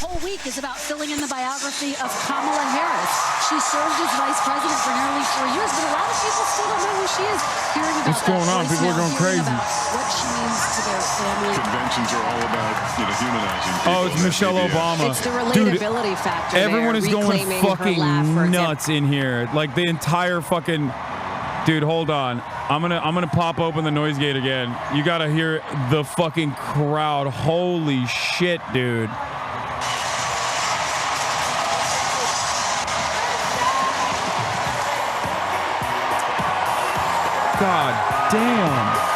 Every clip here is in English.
whole week is about filling in the biography of Kamala Harris. She served as vice president for nearly 4 years, but a lot of people still don't know who she is. Hearing about what's going on? People are going crazy. What she means to their family. Conventions are all about, humanizing people. Oh, it's Michelle Obama. It's the relatability factor. Everyone is going fucking laugh, nuts in here. Like the entire fucking. Dude, hold on. I'm gonna pop open the noise gate again. You gotta hear the fucking crowd. Holy shit, dude. God damn.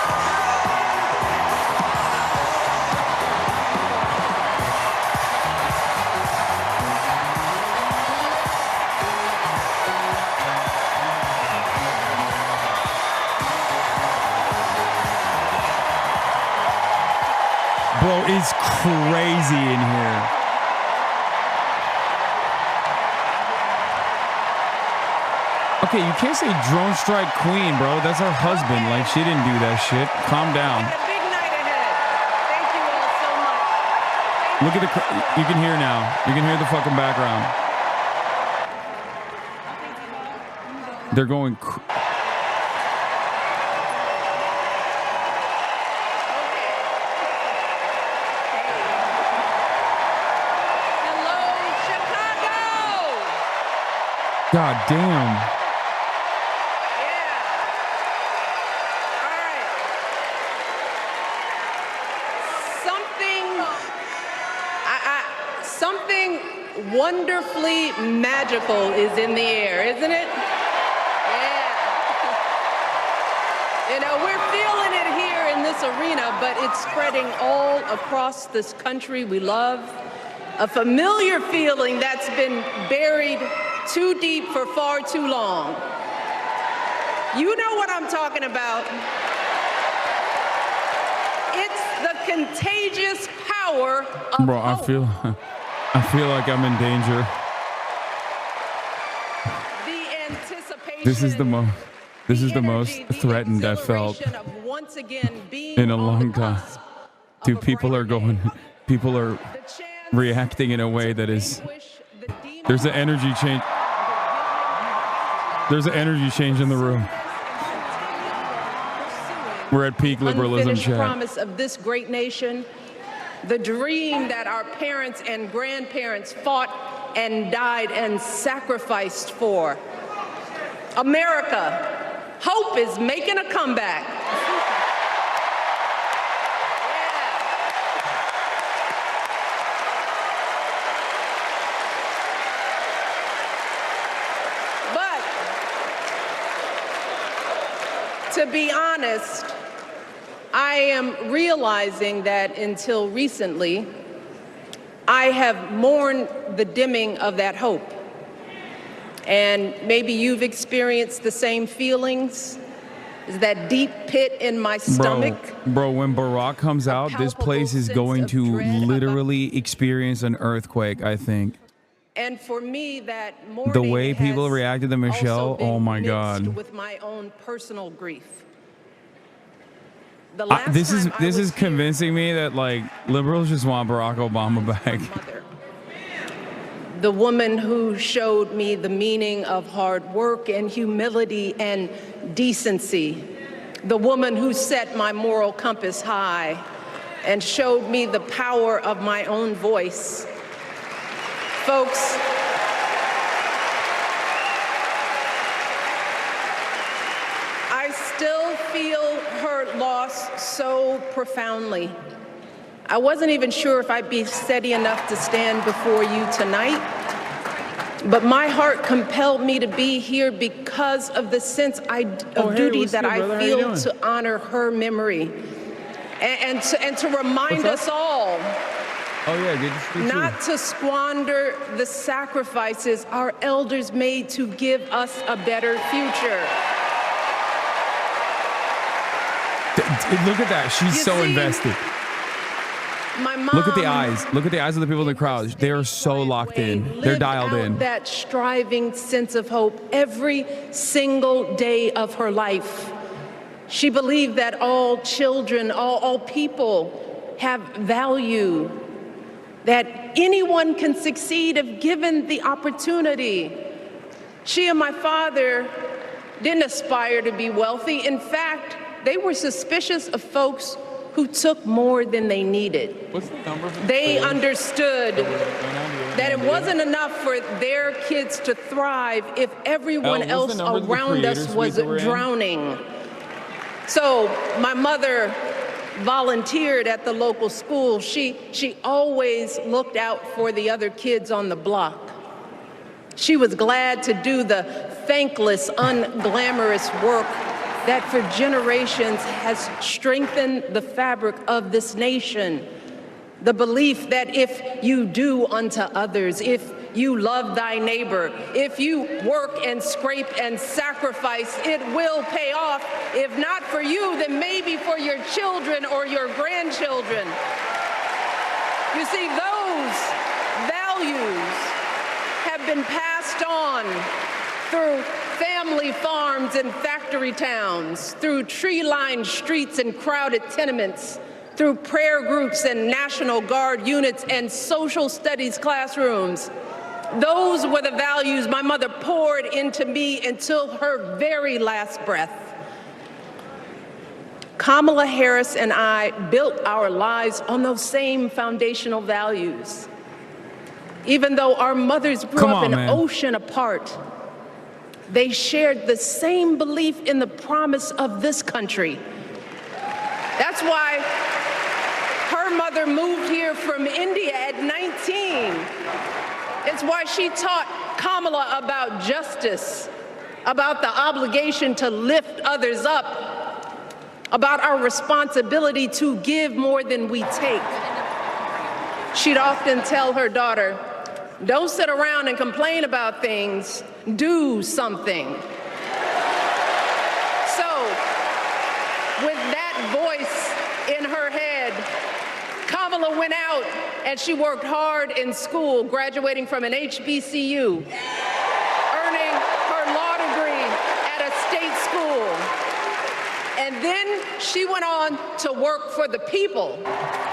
Bro, it's crazy in here. Okay, you can't say drone strike queen, bro. That's her husband. Like, she didn't do that shit. Calm down. And a big night ahead. Thank you all so much. Look at the. You can hear now. You can hear the fucking background. They're going. God damn. Yeah. All right. Something wonderfully magical is in the air, isn't it? Yeah. We're feeling it here in this arena, but it's spreading all across this country we love. A familiar feeling that's been buried too deep for far too long. You know what I'm talking about. It's the contagious power of Bro, hope. I feel like I'm in danger. The anticipation, this is the most threatened I felt once again in a long time. Dude, people are reacting in a way that is. There's an energy change. There's an energy change in the room. We're at peak liberalism, unfinished chat. promise of this great nation, the dream that our parents and grandparents fought and died and sacrificed for. America, hope is making a comeback. To be honest, I am realizing that until recently, I have mourned the dimming of that hope. And maybe you've experienced the same feelings, that deep pit in my stomach. Bro, when Barack comes out, this place is going to literally experience an earthquake, I think. And for me, that The way people reacted to Michelle, oh my God. With my own personal grief. This is convincing me that like liberals just want Barack Obama back. The woman who showed me the meaning of hard work and humility and decency. The woman who set my moral compass high and showed me the power of my own voice. Folks, I still feel her loss so profoundly. I wasn't even sure if I'd be steady enough to stand before you tonight, but my heart compelled me to be here because of the sense of duty that I feel to honor her memory and to remind us all not to squander the sacrifices our elders made to give us a better future. Look at that. She's so invested. My mom, look at the eyes. Look at the eyes of the people in the crowd. They are so locked in. They're dialed in. That striving sense of hope every single day of her life. She believed that all children, all people have value. that anyone can succeed if given the opportunity. She and my father didn't aspire to be wealthy. In fact, they were suspicious of folks who took more than they needed. What's the number? They understood that it wasn't enough for their kids to thrive if everyone else around us was drowning. So my mother volunteered at the local school. She always looked out for the other kids on the block. She was glad to do the thankless, unglamorous work that for generations has strengthened the fabric of this nation. The belief that if you do unto others, if you love thy neighbor, if you work and scrape and sacrifice, it will pay off. If not for you, then maybe for your children or your grandchildren. You see, those values have been passed on through family farms and factory towns, through tree-lined streets and crowded tenements, through prayer groups and National Guard units and social studies classrooms. Those were the values my mother poured into me until her very last breath. Kamala Harris and I built our lives on those same foundational values. Even though our mothers grew up an ocean apart, they shared the same belief in the promise of this country. That's why her mother moved here from India at 19. It's why she taught Kamala about justice, about the obligation to lift others up, about our responsibility to give more than we take. She'd often tell her daughter, "Don't sit around and complain about things, do something." So, with that voice in her head, Kamala went out and she worked hard in school, graduating from an HBCU, earning her law degree at a state school. And then she went on to work for the people,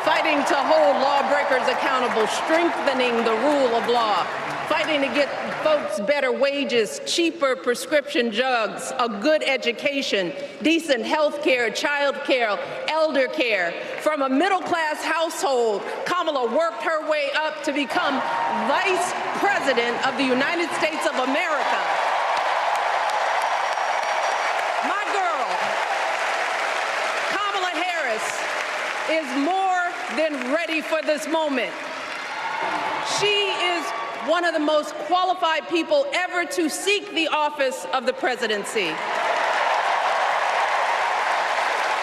fighting to hold lawbreakers accountable, strengthening the rule of law, fighting to get folks better wages, cheaper prescription drugs, a good education, decent health care, child care, elder care. From a middle-class household, Kamala worked her way up to become Vice President of the United States of America. My girl, Kamala Harris, is more than ready for this moment. She is one of the most qualified people ever to seek the office of the presidency.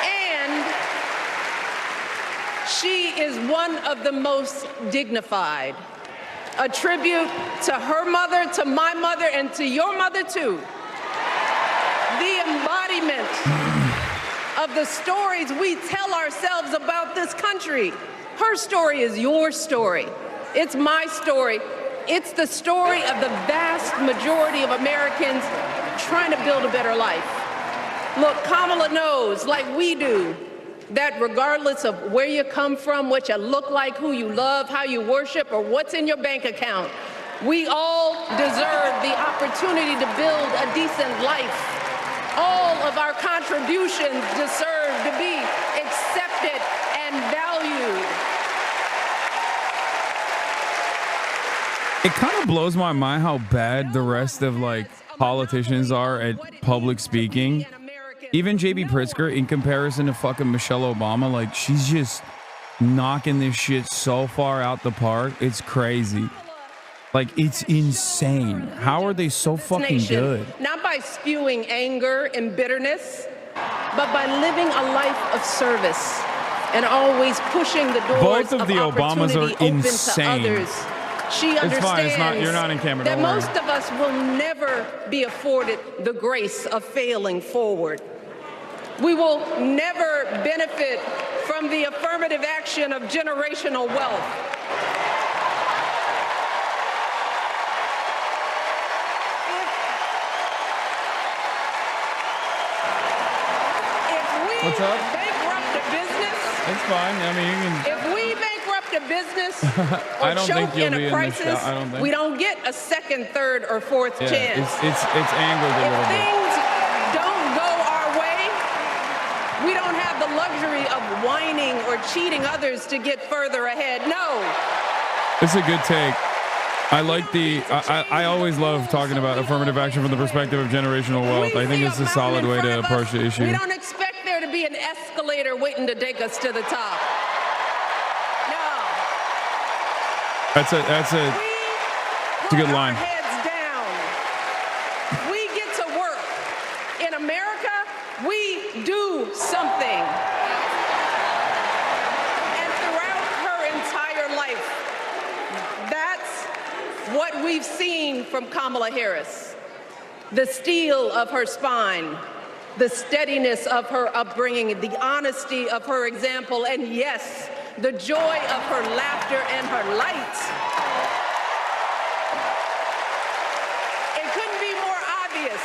And she is one of the most dignified. A tribute to her mother, to my mother, and to your mother too. The embodiment of the stories we tell ourselves about this country. Her story is your story. It's my story. It's the story of the vast majority of Americans trying to build a better life. Look, Kamala knows, like we do, that regardless of where you come from, what you look like, who you love, how you worship, or what's in your bank account, we all deserve the opportunity to build a decent life. All of our contributions deserve to be accepted and valued. It kind of blows my mind how bad the rest of like politicians are at public speaking. Even JB Pritzker, in comparison to fucking Michelle Obama, like she's just knocking this shit so far out the park. It's crazy. Like it's insane. How are they so fucking good? Not by spewing anger and bitterness, but by living a life of service and always pushing the doors Both of the Obamas are insane. To others. She understands it's fine. You're not in camera. that Don't worry. most of us will never be afforded the grace of failing forward. We will never benefit from the affirmative action of generational wealth. If we What's up? bankrupt a business, It's fine. I mean, you can. if we bankrupt to business I or don't choke think you'll in be a in the crisis, shot. I don't think. we don't get a second, third, or fourth Yeah, chance. it's angled a If little bit. things don't go our way, we don't have the luxury of whining or cheating others to get further ahead. No. It's a good take. I like the. I always love talking about affirmative action from the perspective of generational wealth. I think it's a solid way to approach the issue. We don't expect there to be an escalator waiting to take us to the top. No. That's a good line. Our heads down. We get to work. In America, we do something. And throughout her entire life, that's what we've seen from Kamala Harris. The steel of her spine, the steadiness of her upbringing, the honesty of her example, and yes, the joy of her laughter and her light. It couldn't be more obvious.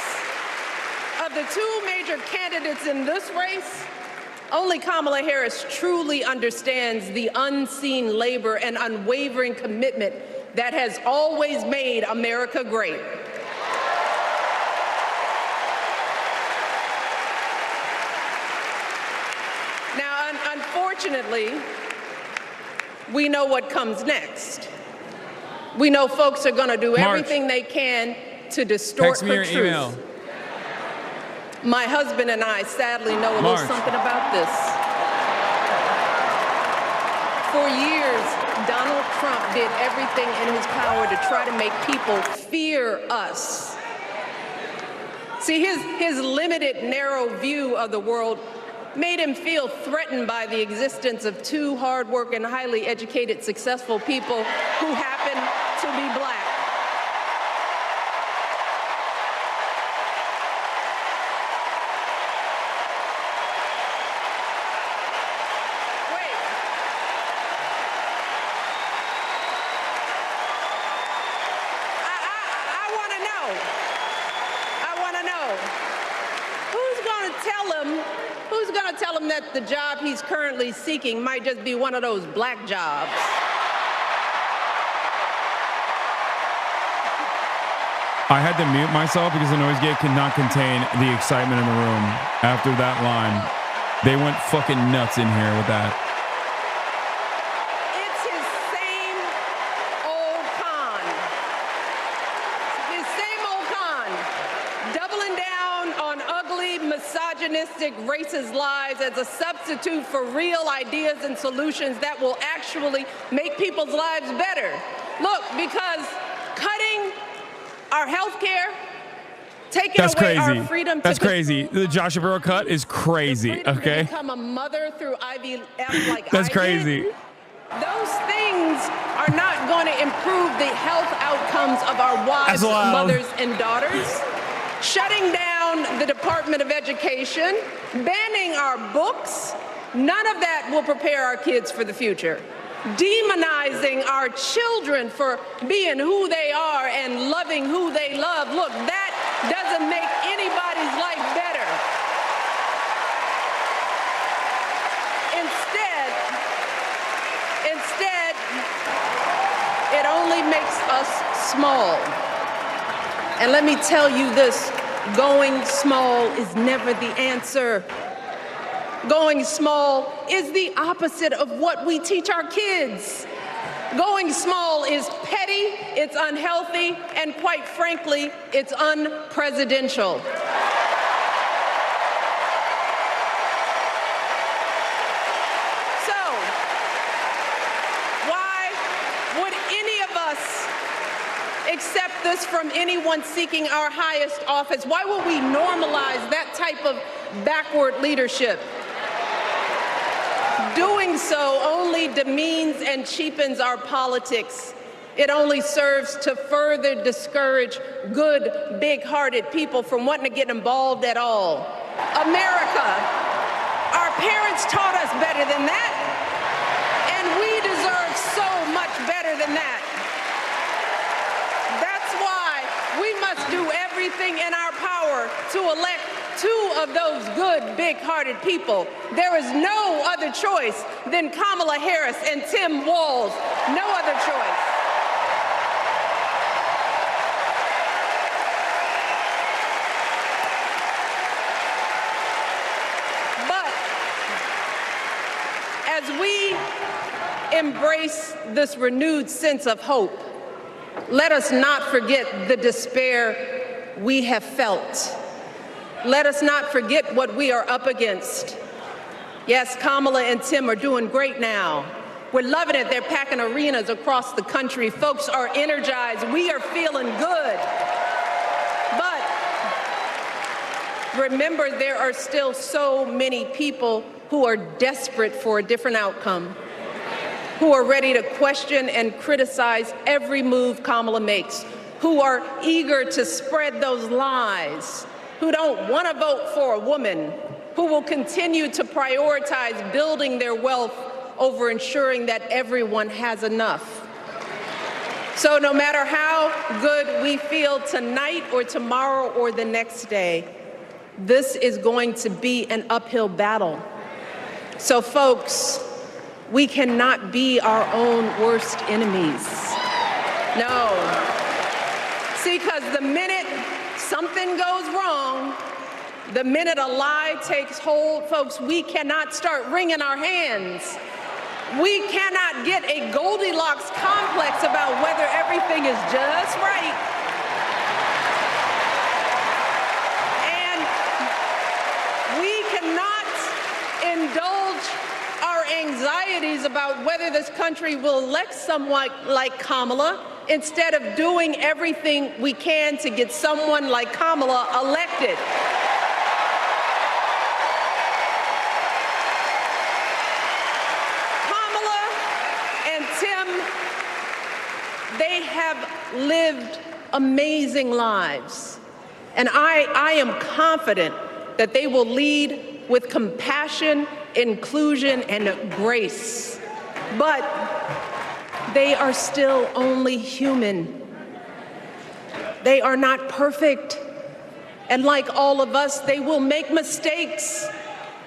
Of the two major candidates in this race, only Kamala Harris truly understands the unseen labor and unwavering commitment that has always made America great. Now, unfortunately, we know what comes next. We know folks are going to do everything they can to distort Text me the your truth. email. My husband and I sadly know a little something about this. For years, Donald Trump did everything in his power to try to make people fear us. See, his limited, narrow view of the world made him feel threatened by the existence of two hard-working, highly educated, successful people who happen to be black. Tell him that the job he's currently seeking might just be one of those black jobs. I had to mute myself because the noise gate could not contain the excitement in the room after that line. They went fucking nuts in here with that. It's his same old con. His same old con. Doubling down on ugly, misogynistic, racist lies as a substitute for real ideas and solutions that will actually make people's lives better. Look, because cutting our health care, taking away our freedom That's crazy. The Josh Shapiro cut is crazy, okay? To become a mother through IVF like That's I crazy. did, those things are not going to improve the health outcomes of our wives, mothers, and daughters. Shutting down the Department of Education, banning our books, none of that will prepare our kids for the future. Demonizing our children for being who they are and loving who they love. Look, that doesn't make anybody's life better. Instead, it only makes us small. And let me tell you this, going small is never the answer. Going small is the opposite of what we teach our kids. Going small is petty, it's unhealthy, and quite frankly, it's unpresidential. So, why would any of us accept this from anyone seeking our highest office? Why would we normalize that type of backward leadership? Doing so only demeans and cheapens our politics. It only serves to further discourage good, big-hearted people from wanting to get involved at all. America, our parents taught us better than that, and we deserve so much better than that. That's why we must do everything in our power to elect two of those good, big-hearted people. There is no other choice than Kamala Harris and Tim Walz. No other choice. But as we embrace this renewed sense of hope, let us not forget the despair we have felt. Let us not forget what we are up against. Yes, Kamala and Tim are doing great now. We're loving it. They're packing arenas across the country. Folks are energized. We are feeling good. But remember, there are still so many people who are desperate for a different outcome, who are ready to question and criticize every move Kamala makes, who are eager to spread those lies, who don't want to vote for a woman, who will continue to prioritize building their wealth over ensuring that everyone has enough. So no matter how good we feel tonight or tomorrow or the next day, this is going to be an uphill battle. So folks, we cannot be our own worst enemies. No. See, because the minute something goes wrong, the minute a lie takes hold, folks, we cannot start wringing our hands. We cannot get a Goldilocks complex about whether everything is just right. And we cannot indulge our anxieties about whether this country will elect someone like Kamala instead of doing everything we can to get someone like Kamala elected. Kamala and Tim, they have lived amazing lives. And I am confident that they will lead with compassion, inclusion, and grace. But they are still only human. They are not perfect. And like all of us, they will make mistakes.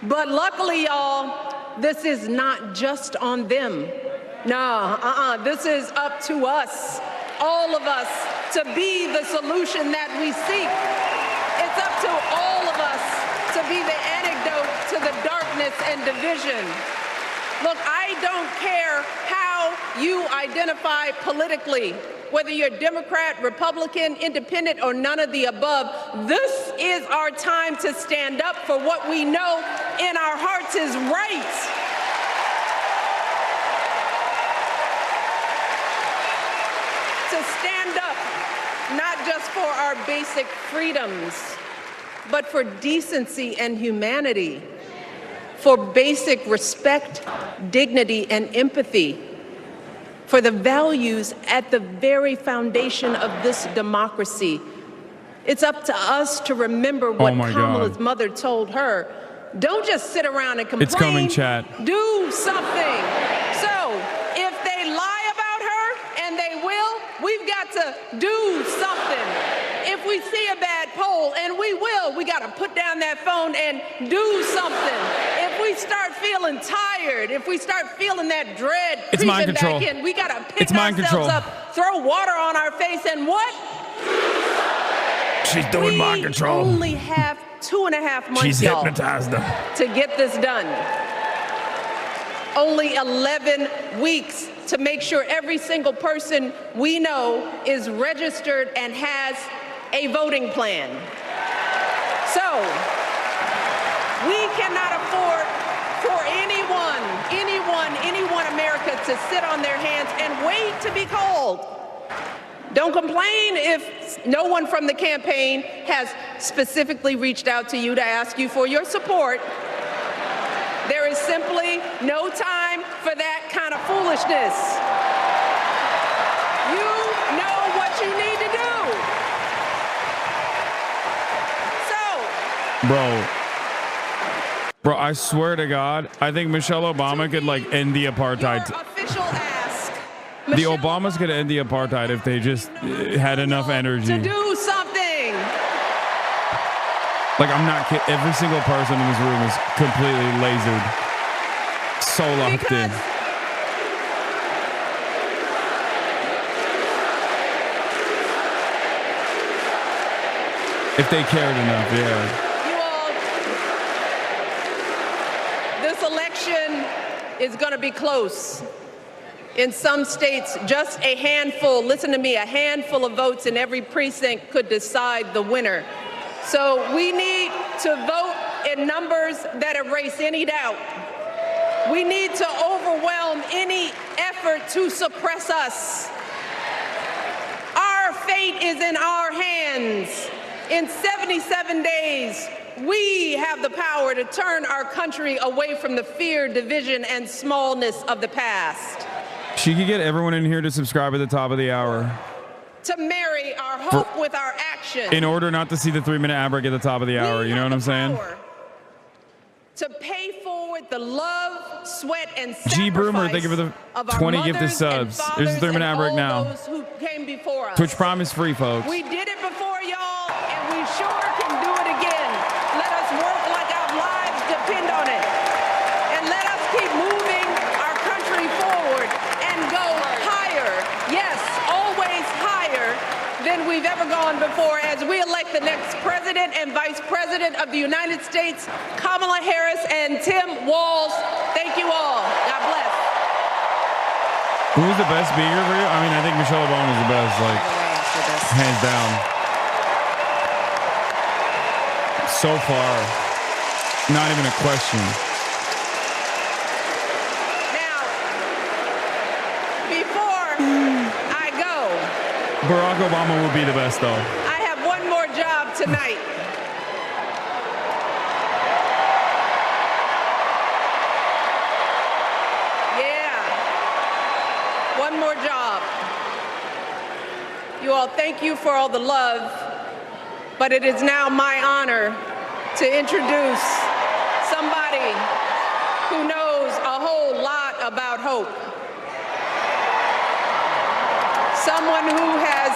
But luckily, y'all, this is not just on them. No, this is up to us, all of us, to be the solution that we seek. It's up to all of us to be the antidote to the darkness and division. Look, I don't care how you identify politically, whether you're Democrat, Republican, Independent, or none of the above. This is our time to stand up for what we know in our hearts is right. To stand up, not just for our basic freedoms, but for decency and humanity, for basic respect, dignity, and empathy, for the values at the very foundation of this democracy. It's up to us to remember what Kamala's mother told her. Don't just sit around and complain. It's coming, chat. Do something. So if they lie about her, and they will, we've got to do something. If we see a bad poll, and we will, we got to put down that phone and do something. If we start feeling tired, if we start feeling that dread creeping back in, we got to pick ourselves up, throw water on our face, and what? She's doing mind control. We only have 2.5 months, She's hypnotized them to get this done. Only 11 weeks to make sure every single person we know is registered and has a voting plan. So we cannot afford for anyone America to sit on their hands and wait to be called. Don't complain if no one from the campaign has specifically reached out to you to ask you for your support. There is simply no time for that kind of foolishness. You know what you need to do. Bro, I swear to God, I think Michelle Obama could like end the apartheid. Official ask. The Obamas could end the apartheid if they just had enough energy. To do something. Like, I'm not kidding. Every single person in this room is completely lasered. So locked in. If they cared enough, yeah. This election is going to be close. In some states, just a handful, listen to me, a handful of votes in every precinct could decide the winner. So we need to vote in numbers that erase any doubt. We need to overwhelm any effort to suppress us. Our fate is in our hands. In 77 days, we have the power to turn our country away from the fear, division, and smallness of the past. She could get everyone in here to subscribe at the top of the hour. To marry our hope with our action. In order not to see the 3-minute ad break at the top of the hour. You know what I'm saying? To pay forward the love, sweat, and sacrifice G Broomer, thank you for the 20 gifted subs. There's a 3-minute ad break now. Who came before us. Twitch Prime is free, folks. We did it before, y'all, and we sure can do it again. Let us work like our lives depend on it. And let us keep moving our country forward and go higher. Yes, always higher than we've ever gone before as we elect the next president and vice president of the United States, Kamala Harris and Tim Walz. Thank you all. God bless. Who's the best speaker for you? I mean, I think Michelle Obama is the best, like, hands down. So far, not even a question. Now, before I go, Barack Obama would be the best, though. I have one more job tonight. One more job. You all, thank you for all the love, but it is now my honor to introduce somebody who knows a whole lot about hope. Someone who has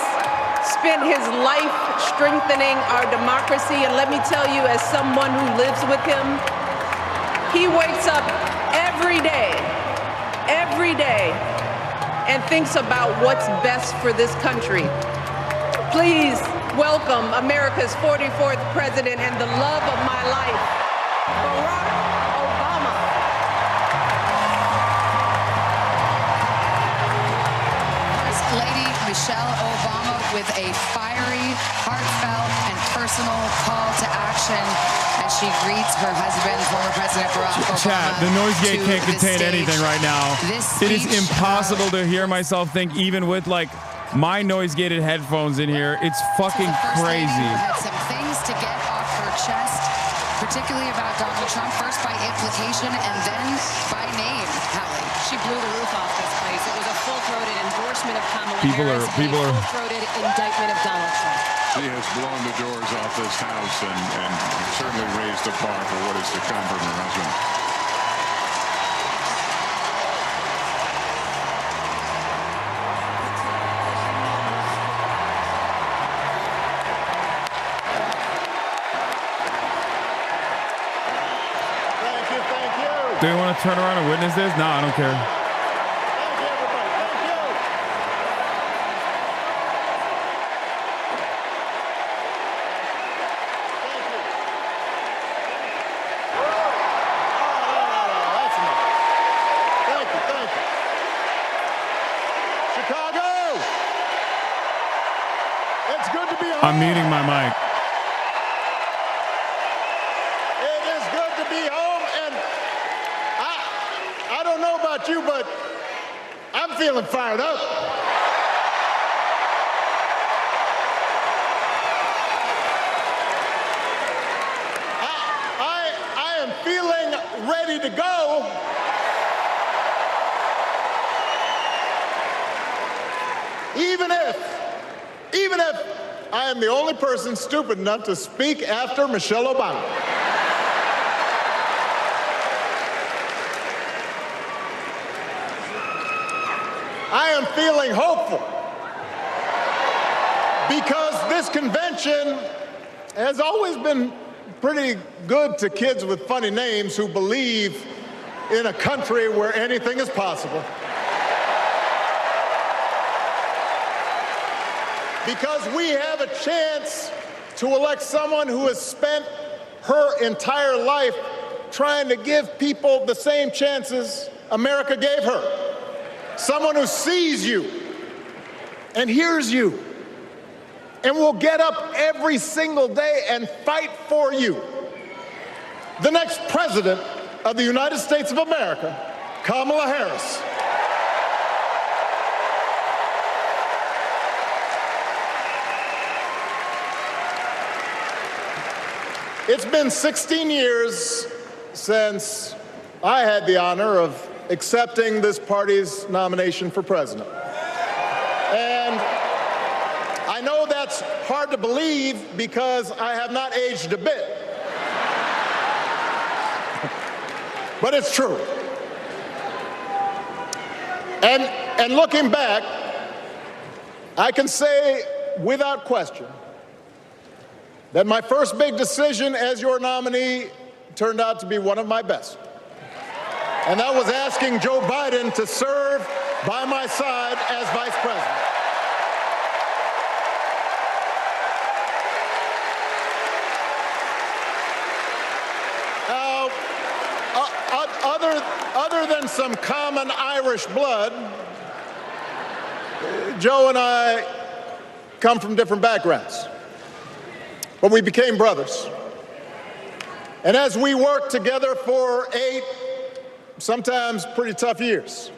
spent his life strengthening our democracy, and let me tell you, as someone who lives with him, he wakes up every day, and thinks about what's best for this country. Please welcome America's 44th president and the love of my life, Barack Obama. First Lady Michelle Obama with a fiery, heartfelt, and personal call to action as she greets her husband, former President Barack Obama. Chat, the noise gate can't contain anything right now. It is impossible to hear myself think, even with like my noise gated headphones in here. It's fucking crazy. Had some things to get off her chest, particularly about Donald Trump, first by implication and then by name. Hallie. She blew the roof off this place. It was a full-throated endorsement of Kamala Harris and a full-throated indictment of Donald Trump. She has blown the doors off this house and certainly raised the bar for what is to come from her husband. Thank you. Do you want to turn around and witness this? No, I don't care. Thank you, everybody. Thank you. Thank you. Oh, that's enough. Thank you. Chicago! It's good to be home. I'm muting my mic. It is good to be home, and I don't know about you, but I'm feeling fired up. I am feeling ready to go. Even if I am the only person stupid enough to speak after Michelle Obama. I am feeling hopeful because this convention has always been pretty good to kids with funny names who believe in a country where anything is possible. Because we have a chance to elect someone who has spent her entire life trying to give people the same chances America gave her. Someone who sees you and hears you and will get up every single day and fight for you. The next president of the United States of America, Kamala Harris. It's been 16 years since I had the honor of accepting this party's nomination for president. And I know that's hard to believe because I have not aged a bit. But it's true. And looking back, I can say without question that my first big decision as your nominee turned out to be one of my best. And that was asking Joe Biden to serve by my side as vice president. Other than some common Irish blood, Joe and I come from different backgrounds, but we became brothers. And as we worked together for 8, sometimes pretty tough years,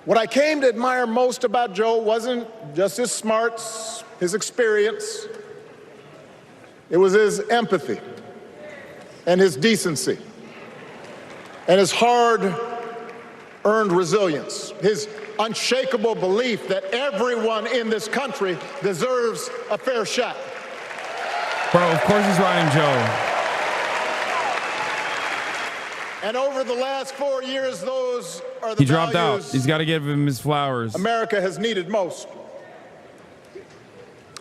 what I came to admire most about Joe wasn't just his smarts, his experience. It was his empathy and his decency and his hard-earned resilience, his unshakable belief that everyone in this country deserves a fair shot. Bro, of course he's riding Joe. And over the last 4 years, those are the He dropped out. values He's got to give him his flowers. America has needed most.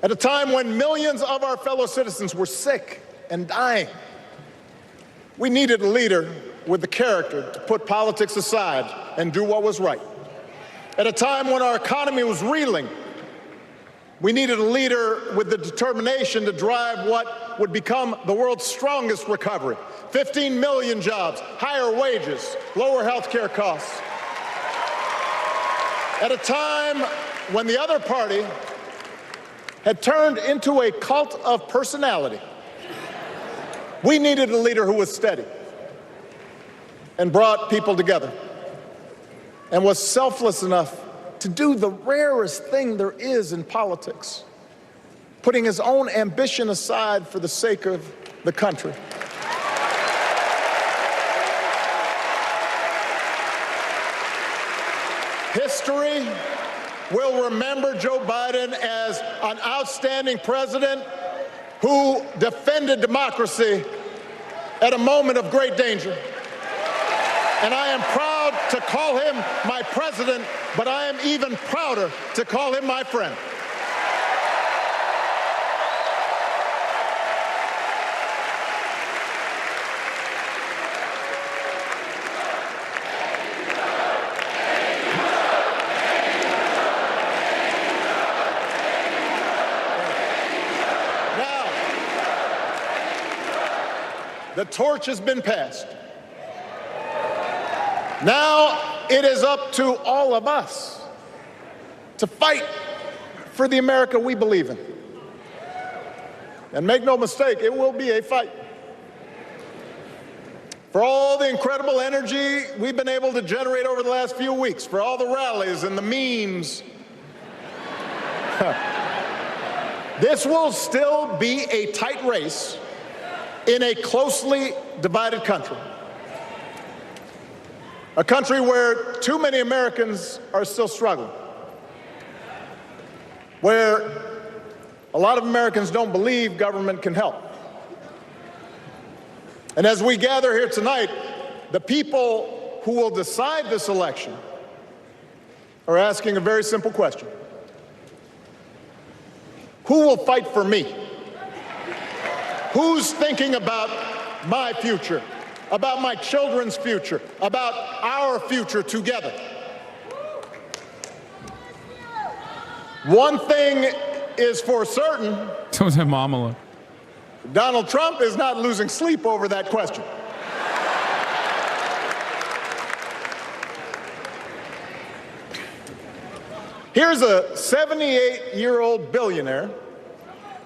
At a time when millions of our fellow citizens were sick and dying, we needed a leader with the character to put politics aside and do what was right. At a time when our economy was reeling, we needed a leader with the determination to drive what would become the world's strongest recovery. 15 million jobs, higher wages, lower health care costs. At a time when the other party had turned into a cult of personality, we needed a leader who was steady and brought people together and was selfless enough to do the rarest thing there is in politics, putting his own ambition aside for the sake of the country. History will remember Joe Biden as an outstanding president who defended democracy at a moment of great danger. And I am proud to call him my president, but I am even prouder to call him my friend. Now, the torch has been passed. Now it is up to all of us to fight for the America we believe in. And make no mistake, it will be a fight. For all the incredible energy we've been able to generate over the last few weeks, for all the rallies and the memes, this will still be a tight race in a closely divided country. A country where too many Americans are still struggling, where a lot of Americans don't believe government can help. And as we gather here tonight, the people who will decide this election are asking a very simple question. Who will fight for me? Who's thinking about my future, about my children's future, about our future together? One thing is for certain. So is Kamala. Donald Trump is not losing sleep over that question. Here's a 78-year-old billionaire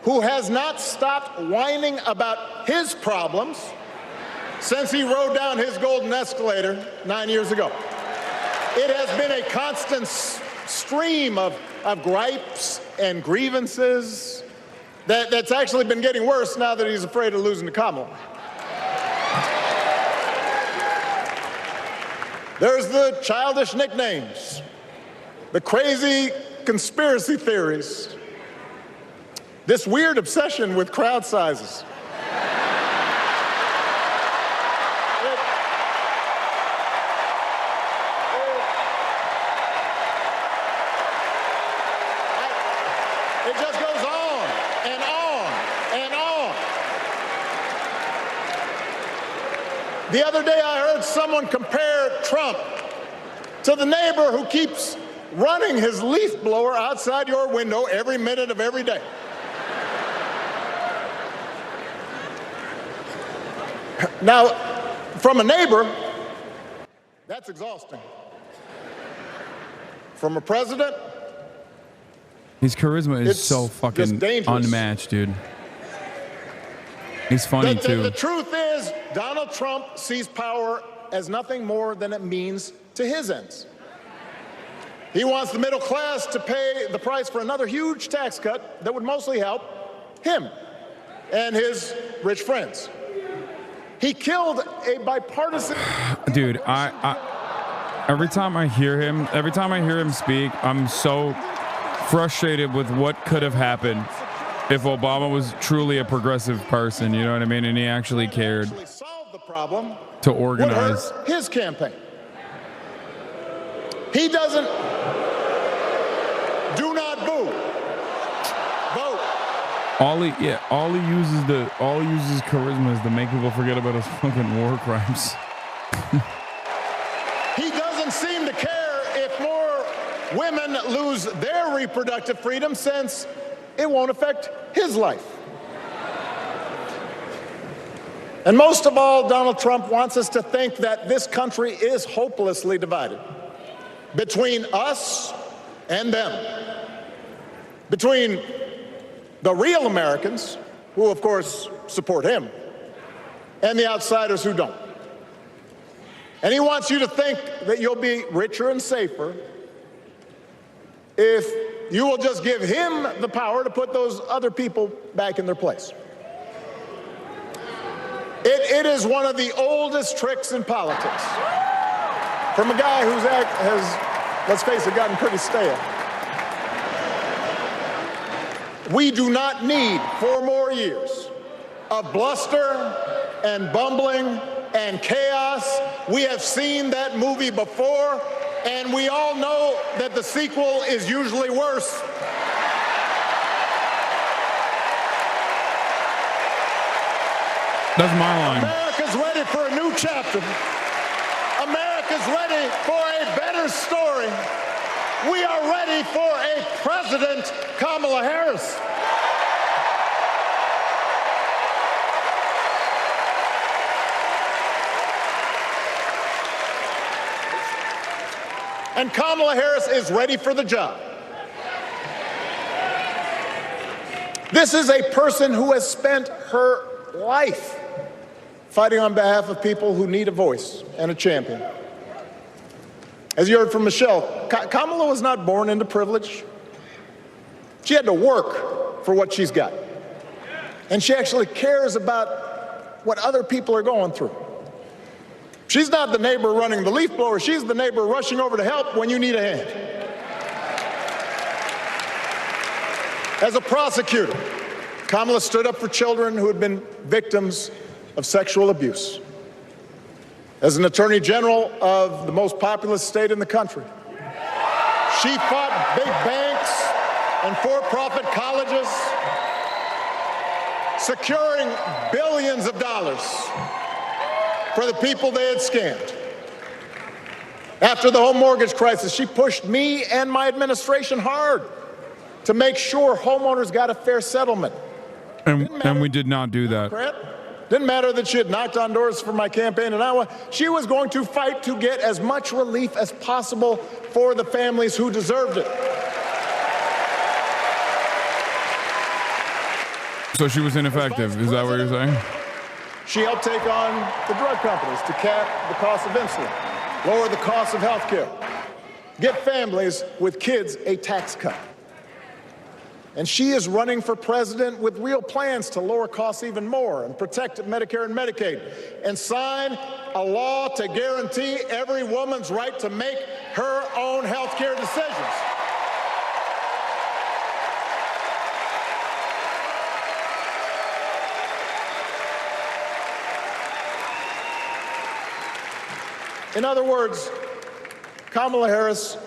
who has not stopped whining about his problems since he rode down his golden escalator 9 years ago. It has been a constant stream of gripes and grievances that's actually been getting worse now that he's afraid of losing to Kamala. There's the childish nicknames, the crazy conspiracy theories, this weird obsession with crowd sizes. It just goes on and on and on. The other day I heard someone compare Trump to the neighbor who keeps running his leaf blower outside your window every minute of every day. Now, from a neighbor, that's exhausting. From a president, his charisma is it's so fucking dangerous. unmatched, dude. He's funny too. The truth is, Donald Trump sees power as nothing more than it means to his ends. He wants the middle class to pay the price for another huge tax cut that would mostly help him and his rich friends. He killed a bipartisan. Dude, every time I hear him speak, I'm so frustrated with what could have happened if Obama was truly a progressive person, you know what I mean? And he actually cared solve the problem to organize would hurt his campaign. He doesn't. Do not boo. Vote. all he uses charisma is to make people forget about his fucking war crimes. He doesn't seem to care if more women lose their reproductive freedom, since it won't affect his life. And most of all, Donald Trump wants us to think that this country is hopelessly divided between us and them, between the real Americans, who of course support him, and the outsiders who don't. And he wants you to think that you'll be richer and safer if you will just give him the power to put those other people back in their place. It is one of the oldest tricks in politics, from a guy whose act has, let's face it, gotten pretty stale. We do not need 4 more years of bluster and bumbling and chaos. We have seen that movie before, and we all know that the sequel is usually worse. That's my line. America's ready for a new chapter. America's ready for a better story. We are ready for a President Kamala Harris. And Kamala Harris is ready for the job. This is a person who has spent her life fighting on behalf of people who need a voice and a champion. As you heard from Michelle, Kamala was not born into privilege. She had to work for what she's got. And she actually cares about what other people are going through. She's not the neighbor running the leaf blower. She's the neighbor rushing over to help when you need a hand. As a prosecutor, Kamala stood up for children who had been victims of sexual abuse. As an attorney general of the most populous state in the country, she fought big banks and for-profit colleges securing billions of dollars for the people they had scammed. After the home mortgage crisis, she pushed me and my administration hard to make sure homeowners got a fair settlement. And we did not do that. Didn't matter that she had knocked on doors for my campaign in Iowa. She was going to fight to get as much relief as possible for the families who deserved it. So she was ineffective, is that what you're saying? She helped take on the drug companies to cap the cost of insulin, lower the cost of health care, give families with kids a tax cut. And she is running for president with real plans to lower costs even more and protect Medicare and Medicaid and sign a law to guarantee every woman's right to make her own health care decisions. In other words, Kamala Harris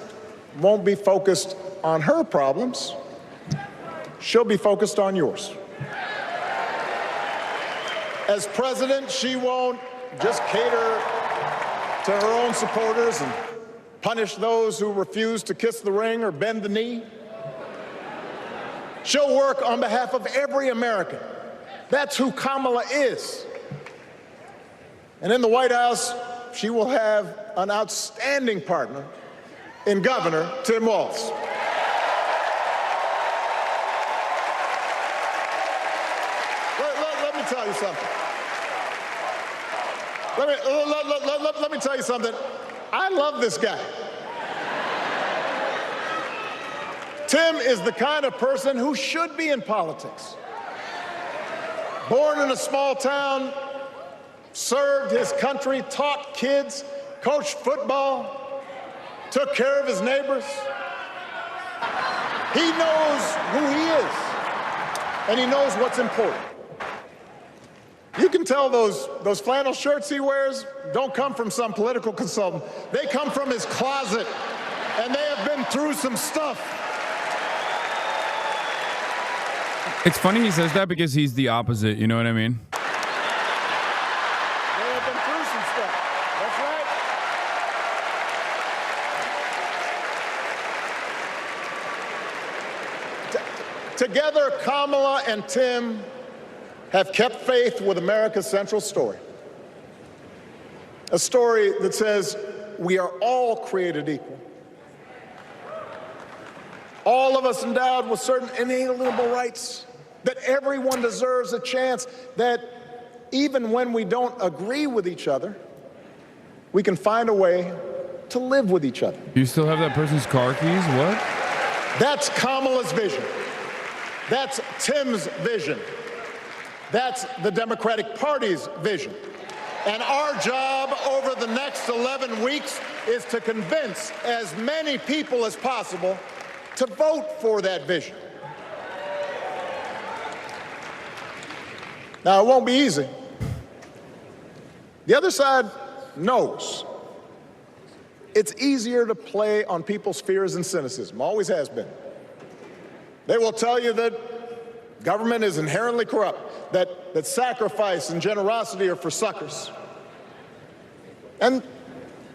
won't be focused on her problems. She'll be focused on yours. As president, she won't just cater to her own supporters and punish those who refuse to kiss the ring or bend the knee. She'll work on behalf of every American. That's who Kamala is. And in the White House, she will have an outstanding partner in Governor Tim Walz. Let me tell you something. Let me tell you something. I love this guy. Tim is the kind of person who should be in politics. Born in a small town, served his country, taught kids, coached football, took care of his neighbors. He knows who he is, and he knows what's important. You can tell those flannel shirts he wears don't come from some political consultant. They come from his closet, and they have been through some stuff. It's funny he says that because he's the opposite, you know what I mean? Together, Kamala and Tim have kept faith with America's central story. A story that says we are all created equal. All of us endowed with certain inalienable rights, that everyone deserves a chance, that even when we don't agree with each other, we can find a way to live with each other. You still have that person's car keys? What? That's Kamala's vision. That's Tim's vision. That's the Democratic Party's vision. And our job over the next 11 weeks is to convince as many people as possible to vote for that vision. Now, it won't be easy. The other side knows it's easier to play on people's fears and cynicism, always has been. They will tell you that government is inherently corrupt, that sacrifice and generosity are for suckers. And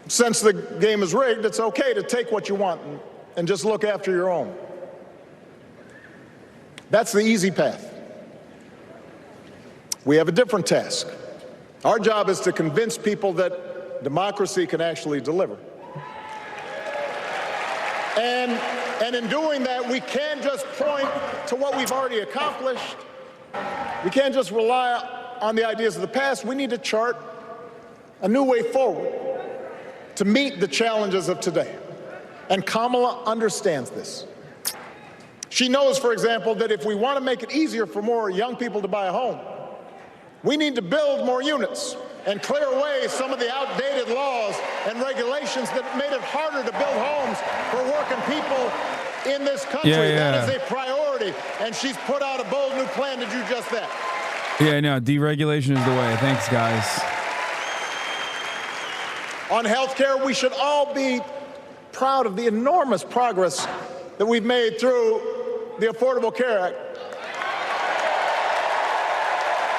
since the game is rigged, it's okay to take what you want and just look after your own. That's the easy path. We have a different task. Our job is to convince people that democracy can actually deliver. And in doing that, we can't just point to what we've already accomplished. We can't just rely on the ideas of the past. We need to chart a new way forward to meet the challenges of today. And Kamala understands this. She knows, for example, that if we want to make it easier for more young people to buy a home, we need to build more units and clear away some of the outdated laws and regulations that made it harder to build homes for working people in this country. That is a priority, and she's put out a bold new plan to do just that. Yeah, no, deregulation is the way. Thanks, guys. On health care, we should all be proud of the enormous progress that we've made through the Affordable Care Act.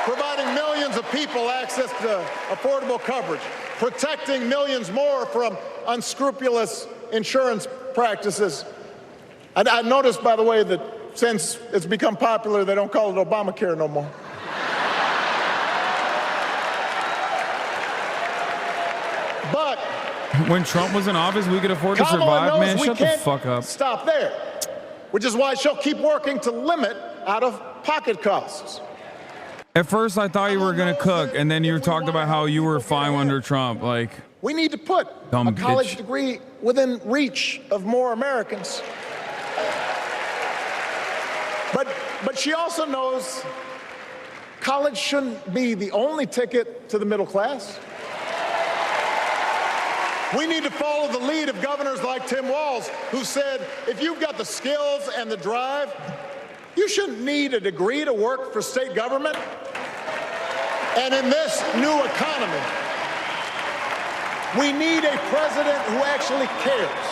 providing millions of people access to affordable coverage, protecting millions more from unscrupulous insurance practices. I noticed, by the way, that since it's become popular, they don't call it Obamacare no more. But when Trump was in office, we could afford to Kamala survive, man. knows Shut we the can't fuck up. stop there, which is why she'll keep working to limit out-of-pocket costs. At first, I thought you were gonna cook, and then you talked about how you were fine under Trump. Like, we need to put dumb a college bitch. degree within reach of more Americans. But she also knows college shouldn't be the only ticket to the middle class. We need to follow the lead of governors like Tim Walz, who said, if you've got the skills and the drive, you shouldn't need a degree to work for state government. And in this new economy, we need a president who actually cares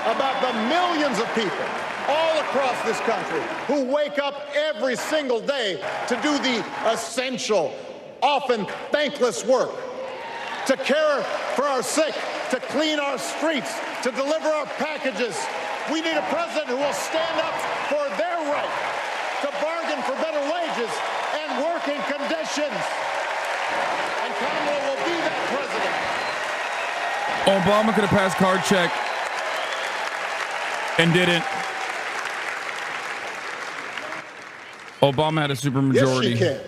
about the millions of people all across this country who wake up every single day to do the essential, often thankless work, to care for our sick, to clean our streets, to deliver our packages. We need a president who will stand up for their right to bargain for better wages and working conditions. And Kamala will be that president. Obama could have passed card check and didn't. Obama had a supermajority. Yes, she can.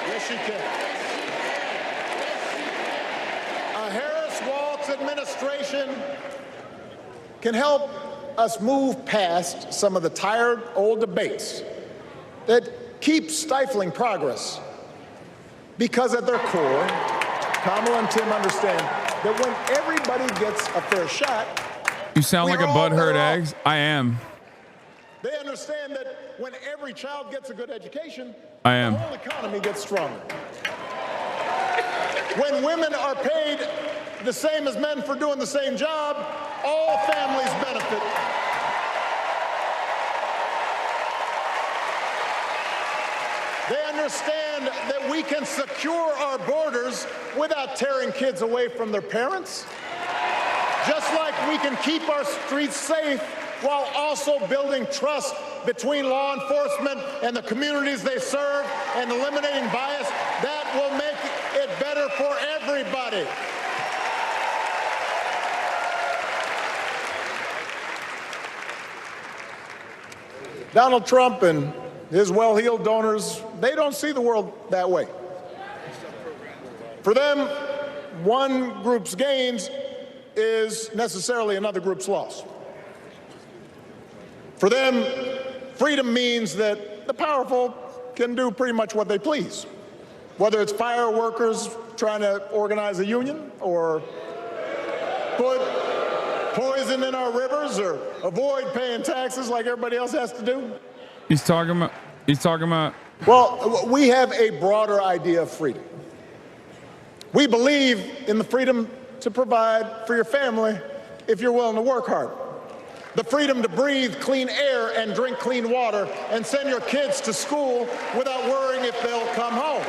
Yes, she can. A Harris-Walz administration can help us move past some of the tired old debates that keep stifling progress. Because at their core, Kamala and Tim understand that when everybody gets a fair shot, You sound like a butthurt eggs. I am. they understand that when every child gets a good education, I am. the whole economy gets stronger. When women are paid the same as men for doing the same job, all families benefit. They understand that we can secure our borders without tearing kids away from their parents. Just like we can keep our streets safe while also building trust between law enforcement and the communities they serve and eliminating bias, that will make it better for everybody. Donald Trump and his well-heeled donors, they don't see the world that way. For them, one group's gains is necessarily another group's loss. For them, freedom means that the powerful can do pretty much what they please, whether it's fire workers trying to organize a union or put poison in our rivers or avoid paying taxes like everybody else has to do. He's talking about. Well, we have a broader idea of freedom. We believe in the freedom to provide for your family if you're willing to work hard. The freedom to breathe clean air and drink clean water and send your kids to school without worrying if they'll come home.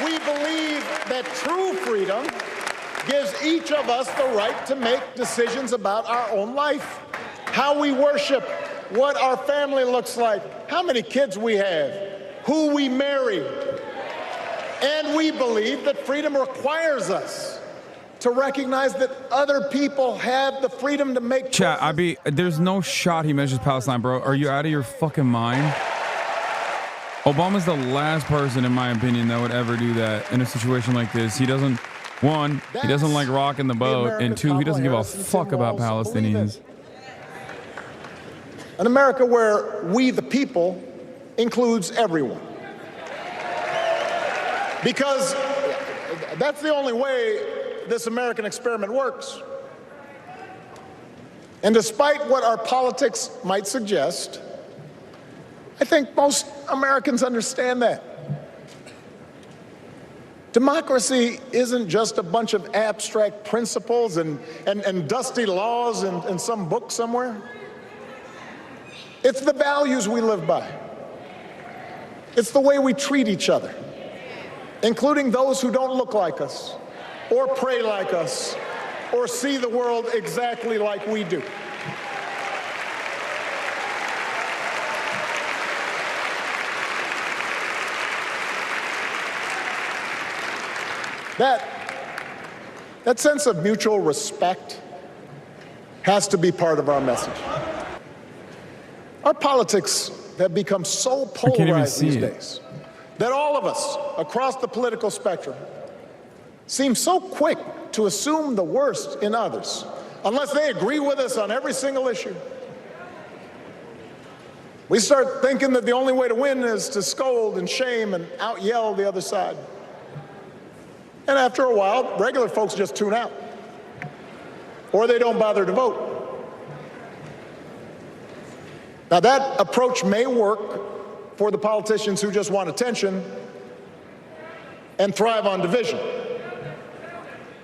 We believe that true freedom gives each of us the right to make decisions about our own life, how we worship, what our family looks like, how many kids we have, who we marry. And we believe that freedom requires us to recognize that other people have the freedom to make choices. Chat, there's no shot he mentions Palestine, bro. Are you out of your fucking mind? Obama's the last person, in my opinion, that would ever do that in a situation like this. He doesn't, one, he doesn't like rocking the boat, and two, he doesn't give a fuck about Palestinians. An America where we, the people, includes everyone. Because that's the only way this American experiment works. And despite what our politics might suggest, I think most Americans understand that. Democracy isn't just a bunch of abstract principles and dusty laws in some book somewhere. It's the values we live by. It's the way we treat each other, including those who don't look like us, or pray like us, or see the world exactly like we do. That sense of mutual respect has to be part of our message. Our politics have become so polarized these days that all of us across the political spectrum seem so quick to assume the worst in others unless they agree with us on every single issue. We start thinking that the only way to win is to scold and shame and out-yell the other side. And after a while, regular folks just tune out, or they don't bother to vote. Now, that approach may work for the politicians who just want attention and thrive on division,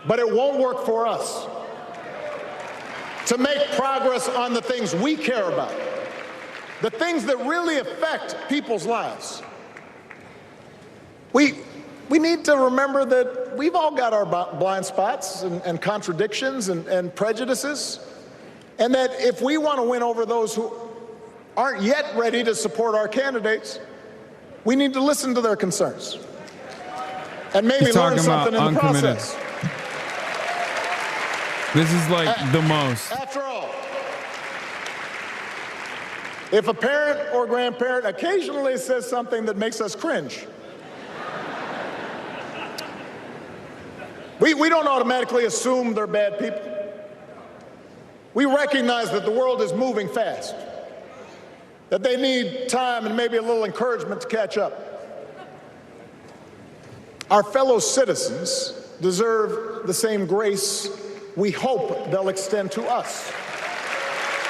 but it won't work for us. To make progress on the things we care about, the things that really affect people's lives, we need to remember that we've all got our blind spots and contradictions and prejudices, and that if we want to win over those who aren't yet ready to support our candidates, we need to listen to their concerns and maybe learn something in the process. This is like the most. After all, if a parent or grandparent occasionally says something that makes us cringe, we don't automatically assume they're bad people. We recognize that the world is moving fast, that they need time and maybe a little encouragement to catch up. Our fellow citizens deserve the same grace we hope they'll extend to us.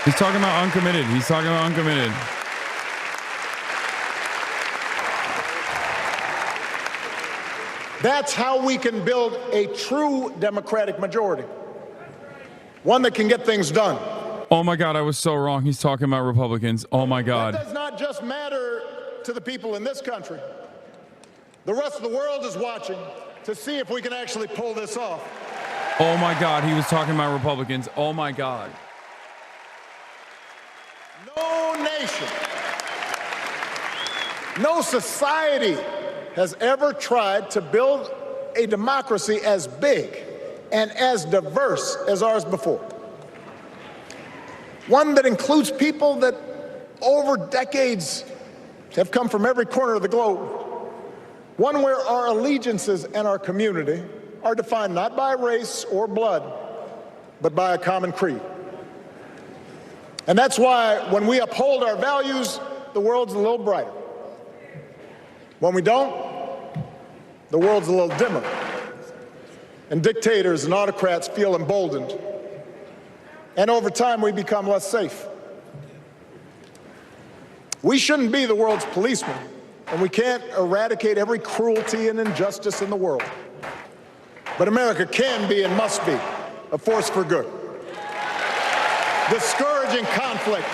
He's talking about uncommitted. He's talking about uncommitted. That's how we can build a true Democratic majority, one that can get things done. Oh my God, I was so wrong. He's talking about Republicans. Oh my God. That does not just matter to the people in this country. The rest of the world is watching to see if we can actually pull this off. Oh my God, he was talking about Republicans. Oh my God. No nation, no society has ever tried to build a democracy as big and as diverse as ours before. One that includes people that over decades have come from every corner of the globe. One where our allegiances and our community are defined not by race or blood, but by a common creed. And that's why when we uphold our values, the world's a little brighter. When we don't, the world's a little dimmer. And dictators and autocrats feel emboldened. And over time, we become less safe. We shouldn't be the world's policemen, and we can't eradicate every cruelty and injustice in the world. But America can be and must be a force for good. Discouraging conflict,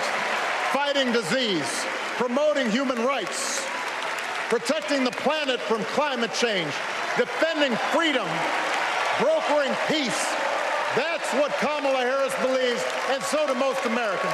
fighting disease, promoting human rights, protecting the planet from climate change, defending freedom, brokering peace. That's what Kamala Harris believes, and so do most Americans.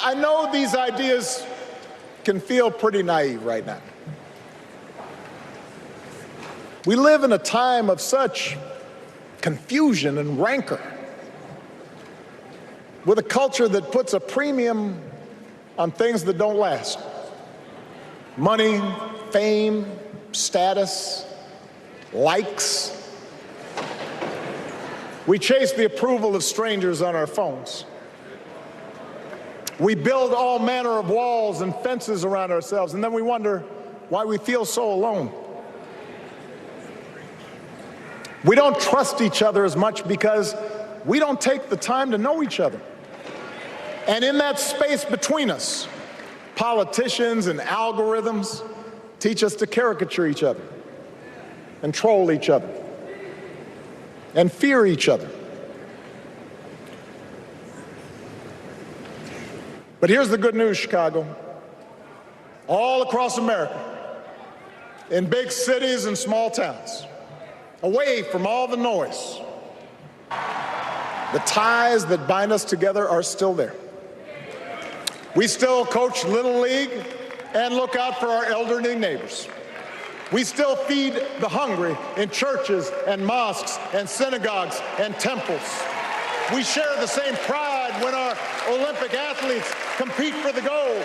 I know these ideas can feel pretty naive right now. We live in a time of such confusion and rancor, with a culture that puts a premium on things that don't last. Money, fame, status, likes. We chase the approval of strangers on our phones. We build all manner of walls and fences around ourselves, and then we wonder why we feel so alone. We don't trust each other as much because we don't take the time to know each other. And in that space between us, politicians and algorithms teach us to caricature each other and troll each other and fear each other. But here's the good news, Chicago. All across America, in big cities and small towns, away from all the noise, the ties that bind us together are still there. We still coach Little League and look out for our elderly neighbors. We still feed the hungry in churches and mosques and synagogues and temples. We share the same pride when our Olympic athletes compete for the gold.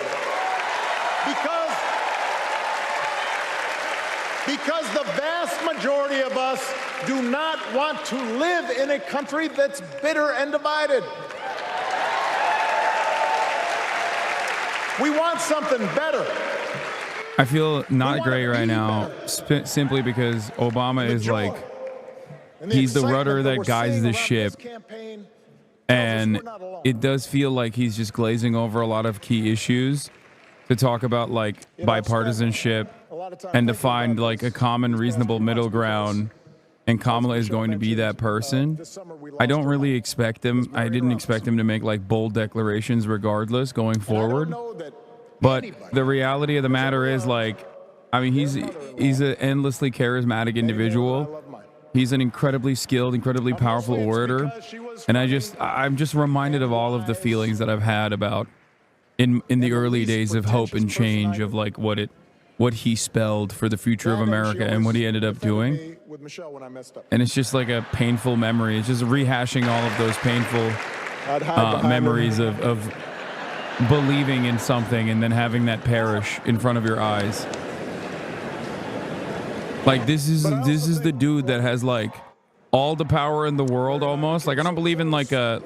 Because the vast majority of us do not want to live in a country that's bitter and divided. We want something better. I feel not great right now simply because Obama is like, he's the rudder that guides the ship. And it does feel like he's just glazing over a lot of key issues to talk about like bipartisanship and to find like a common reasonable middle ground. And Kamala is going to be that person. I don't really expect him. I didn't expect him to make like bold declarations regardless going forward. But the reality of the matter is like, I mean, he's an endlessly charismatic individual. He's an incredibly skilled, incredibly powerful orator. And I'm just reminded of all of the feelings that I've had about in the early days of hope and change, of like what he spelled for the future of America and what he ended up doing. And it's just like a painful memory. It's just rehashing all of those painful memories of believing in something and then having that perish in front of your eyes. Like this is the dude that has like all the power in the world almost. Like I don't believe in like a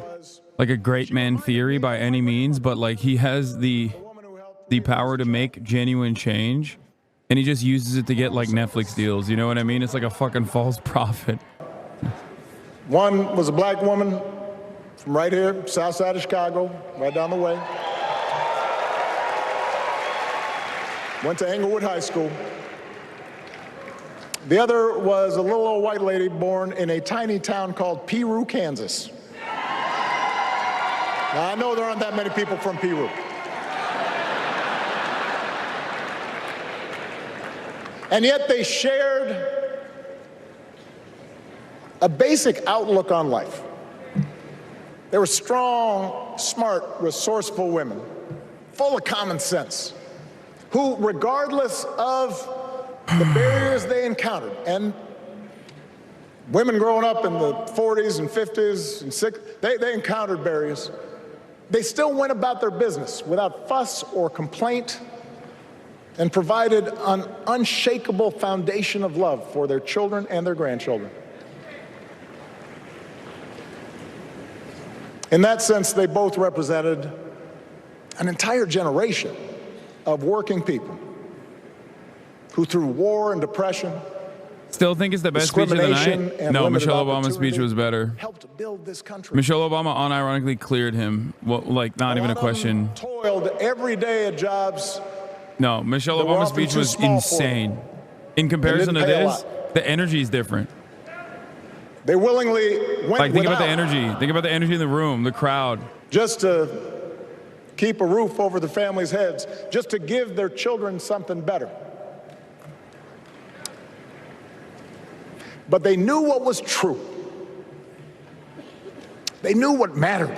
great man theory by any means, but like he has the power to make genuine change, and he just uses it to get like Netflix deals. You know what I mean? It's like a fucking false prophet. One was a black woman from right here, south side of Chicago, right down the way. Went to Englewood High School. The other was a little old white lady born in a tiny town called Peru, Kansas. Now, I know there aren't that many people from Peru. And yet they shared a basic outlook on life. They were strong, smart, resourceful women, full of common sense, who, regardless of the barriers they encountered, and women growing up in the 40s and 50s and 60s, they encountered barriers. They still went about their business without fuss or complaint and provided an unshakable foundation of love for their children and their grandchildren. In that sense, they both represented an entire generation of working people who, through war and depression, still think it's the best speech of the night? No, Michelle Obama's speech was better. Helped build this country. Michelle Obama unironically cleared him. Well, like, not even a question. Toiled every day at jobs. No, Michelle Obama's speech was insane. In comparison to this, the energy is different. They willingly went like, think about the energy. Think about the energy in the room, the crowd. Just to keep a roof over their families' heads, just to give their children something better. But they knew what was true. They knew what mattered.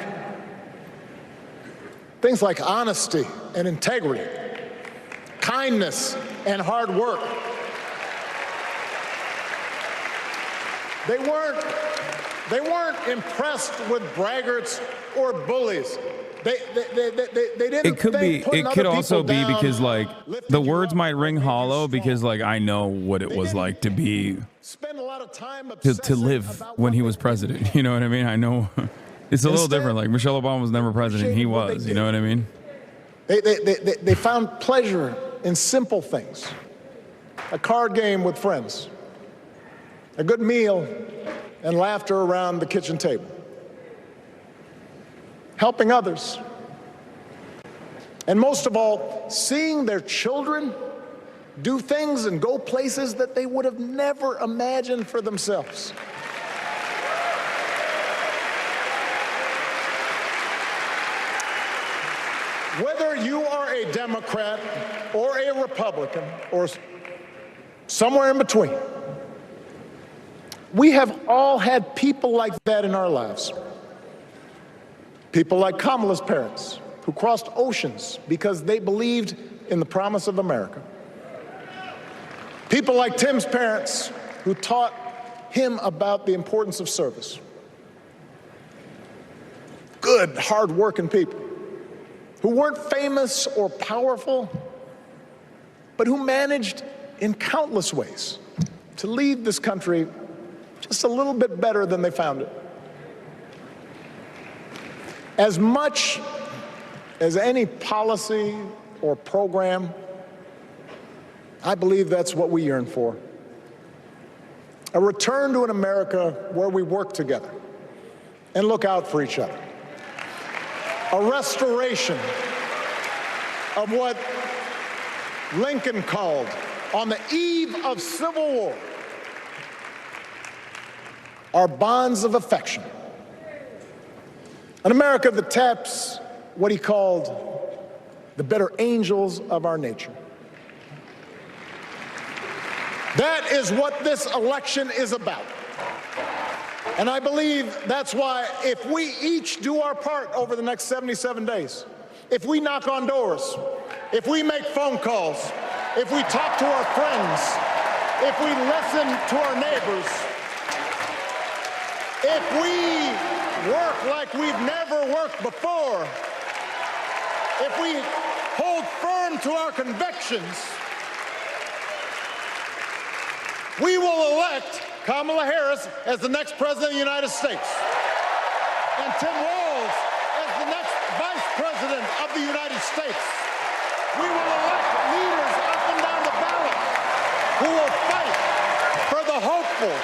Things like honesty and integrity, kindness and hard work. They weren't impressed with braggarts or bullies. They didn't. It could be. It could also be because like the words might ring hollow because like I know what it was like to be to live when he was president. You know what I mean? I know. It's a little Instead, different. Like Michelle Obama was never president. He was. You know what I mean? They found pleasure in simple things. A card game with friends, a good meal, and laughter around the kitchen table. Helping others. And most of all, seeing their children do things and go places that they would have never imagined for themselves. Whether you are a Democrat or a Republican or somewhere in between, we have all had people like that in our lives. People like Kamala's parents, who crossed oceans because they believed in the promise of America. People like Tim's parents, who taught him about the importance of service. Good, hard-working people who weren't famous or powerful, but who managed in countless ways to leave this country just a little bit better than they found it. As much as any policy or program, I believe that's what we yearn for. A return to an America where we work together and look out for each other. A restoration of what Lincoln called, on the eve of Civil War, our bonds of affection. An America that taps what he called the better angels of our nature. That is what this election is about. And I believe that's why if we each do our part over the next 77 days, if we knock on doors, if we make phone calls, if we talk to our friends, if we listen to our neighbors, if we work like we've never worked before, if we hold firm to our convictions, we will elect Kamala Harris as the next president of the United States, and Tim Walz as the next vice president of the United States. We will elect leaders up and down the ballot who will fight for the hopeful,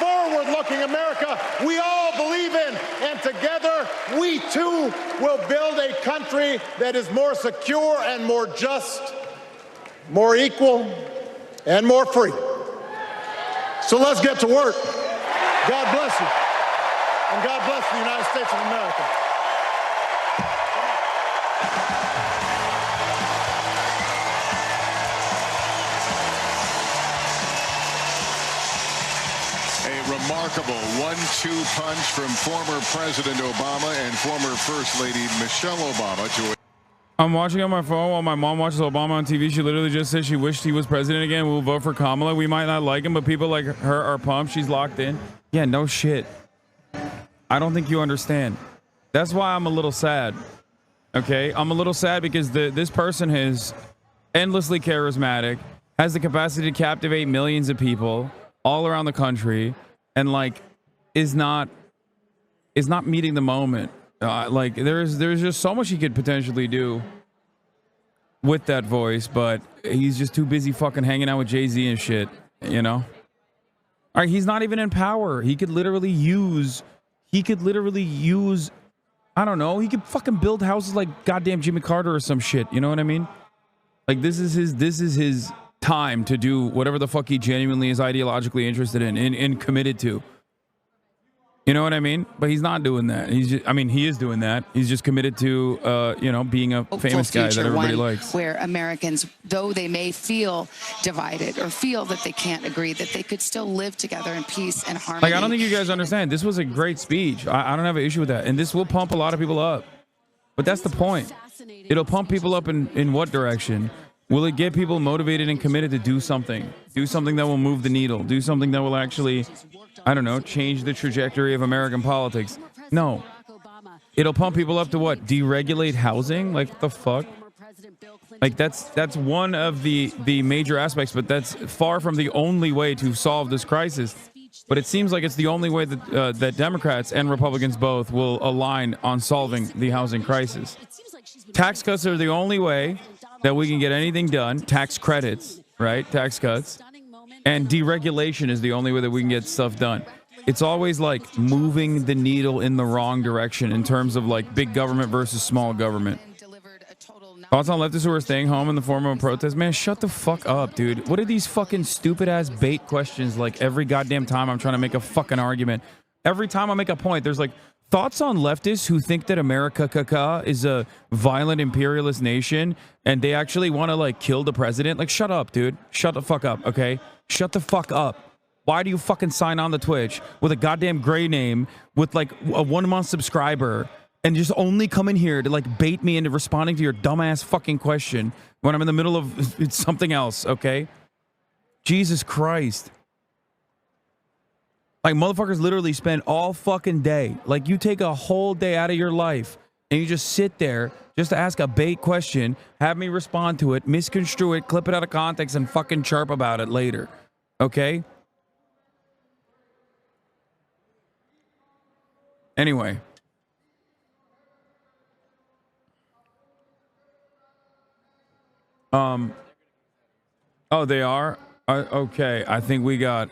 forward-looking America we all believe in, and together we too will build a country that is more secure and more just, more equal, and more free. So let's get to work. God bless you. And God bless the United States of America. A remarkable 1-2 punch from former President Obama and former First Lady Michelle Obama to I'm watching on my phone while my mom watches Obama on TV. She literally just said she wished he was president again. We'll vote for Kamala. We might not like him, but people like her are pumped. She's locked in. Yeah, no shit. I don't think you understand. That's why I'm a little sad. Okay? I'm a little sad because this person is endlessly charismatic, has the capacity to captivate millions of people all around the country, and like is not meeting the moment. Like there's just so much he could potentially do with that voice, but he's just too busy fucking hanging out with Jay-Z and shit, you know? All right, he's not even in power. He could literally use, I don't know, he could fucking build houses like goddamn Jimmy Carter or some shit, you know what I mean? Like this is his time to do whatever the fuck he genuinely is ideologically interested in and committed to. You know what I mean? But he's not doing that. He's just, I mean, he is doing that. He's just committed to, being a famous guy that everybody likes. Where Americans, though they may feel divided or feel that they can't agree, that they could still live together in peace and harmony. Like, I don't think you guys understand. This was a great speech. I don't have an issue with that. And this will pump a lot of people up. But that's the point. It'll pump people up in what direction? Will it get people motivated and committed to do something? Do something that will move the needle. Do something that will actually, I don't know, change the trajectory of American politics. No. It'll pump people up to what? Deregulate housing? Like, what the fuck? Like, that's one of the major aspects, but that's far from the only way to solve this crisis. But it seems like it's the only way that that Democrats and Republicans both will align on solving the housing crisis. Tax cuts are the only way that we can get anything done. Tax credits, right? Tax cuts. And deregulation is the only way that we can get stuff done. It's always like moving the needle in the wrong direction in terms of like big government versus small government. Thoughts on leftists who are staying home in the form of a protest? Man, shut the fuck up, dude. What are these fucking stupid ass bait questions like every goddamn time I'm trying to make a fucking argument? Every time I make a point, there's like thoughts on leftists who think that America is a violent imperialist nation and they actually want to like kill the president. Like, shut up, dude. Shut the fuck up, okay? Shut the fuck up. Why do you fucking sign on to Twitch with a goddamn gray name with like a 1 month subscriber and just only come in here to like bait me into responding to your dumbass fucking question when I'm in the middle of something else, okay? Jesus Christ. Like, motherfuckers literally spend all fucking day. Like, you take a whole day out of your life and you just sit there just to ask a bait question, have me respond to it, misconstrue it, clip it out of context, and fucking chirp about it later, okay? Anyway. Oh, they are? Okay, I think we got...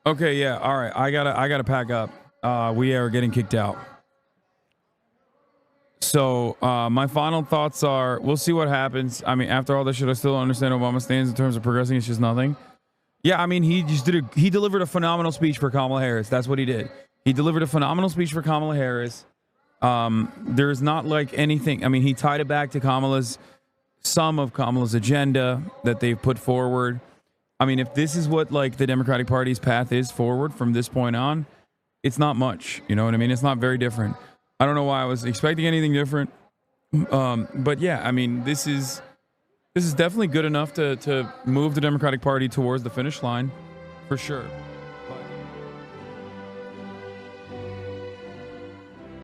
Okay, yeah, all right. I gotta pack up. We are getting kicked out. So, my final thoughts are, we'll see what happens. I mean, after all this shit, I still don't understand Obama's stance in terms of progressing. It's just nothing. Yeah, I mean, he delivered a phenomenal speech for Kamala Harris. That's what he did. He delivered a phenomenal speech for Kamala Harris. There's not like anything. I mean, he tied it back to some of Kamala's agenda that they've put forward. I mean, if this is what like the Democratic Party's path is forward from this point on, it's not much. You know what I mean? It's not very different. I don't know why I was expecting anything different. But yeah, I mean, this is definitely good enough to move the Democratic Party towards the finish line, for sure.